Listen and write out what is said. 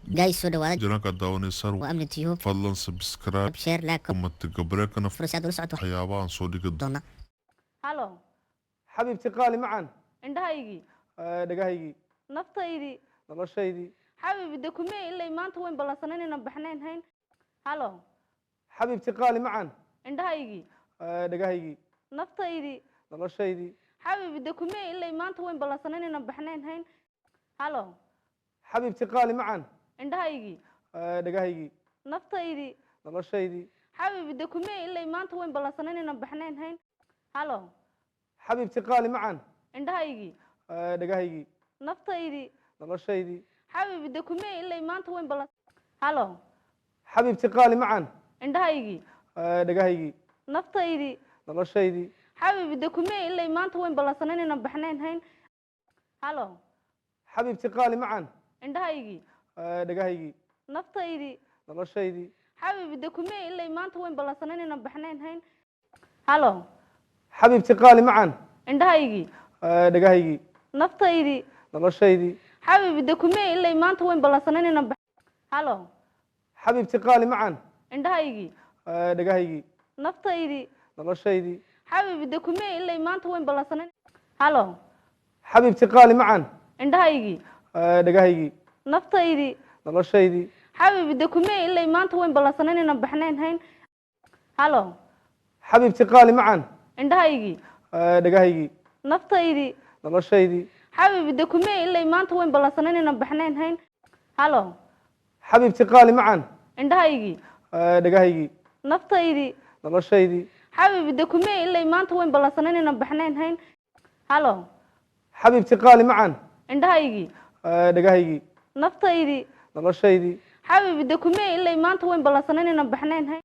جاي soo dhawaada jiraanka daawanaysan waa amni tiyuub fadlan subscribe share like ummadda breakana fursaad ula socoto waxyaabahan soo dhigi doona halo xabiibti qaali macan indhahaygii dhagahaygii naftaydii noloshaydii xabiib de kumee ilay maanta wayn ballansanan inaan baxnayn hayn halo xabiibti qaali macan indhahaygii dhagahaygii naftaydii noloshaydii xabiib de kumee ilay maanta wayn ballansanan inaan baxnayn hayn halo xabiibti qaali macan indhahaygii dhagahaygii naftaydii noloshaydii xabiib de kumee ilay maanta wayn ballansanan inaan baxnayn hayn halo xabiibti qaali macan indhahaygii dhagahaygii naftaydii noloshaydii xabiib de kumee ilay maanta wayn ballan halo xabiibti qaali macan indhahaygii dhagahaygii naftaydii noloshaydii xabiib de kumee ilay maanta wayn ballansanan inaan baxnayn hayn halo xabiibti qaali macan indhahaygii dhagahaygii naftaydii noloshaydii xabiib de kumee ilay maanta wayn ballansanan inaan baxnayn hayn halo xabiibti qaali macan indhahaygii dhagahaygii naftaydii noloshaydii xabiib de kumee ilay maanta wayn ballansanan inaan halo xabiibti qaali macan indhahaygii dhagahaygii naftaydii noloshaydii xabiib de kumee ilay maanta wayn ballansanan halo xabiibti qaali macan indhahaygii dhagahaygii naftaydii noloshaydii xabiib de kumee ilay maanta wayn ballansanan inaan baxnayn hayn halo xabiibti qaali macan indhahaygii dhagahaygii naftaydii noloshaydii xabiib de kumee ilay maanta wayn ballansanan inaan baxnayn hayn halo xabiibti qaali macan indhahaygii dhagahaygii naftaydii noloshaydii xabiib de kumee ilay maanta wayn ballansanan inaan baxnayn hayn halo xabiibti qaali macan indhahaygii dhagahaygii naftaydii noloshaydii xabiib de kumee ilay maanta wayn ballansanan inaan baxnayn hayn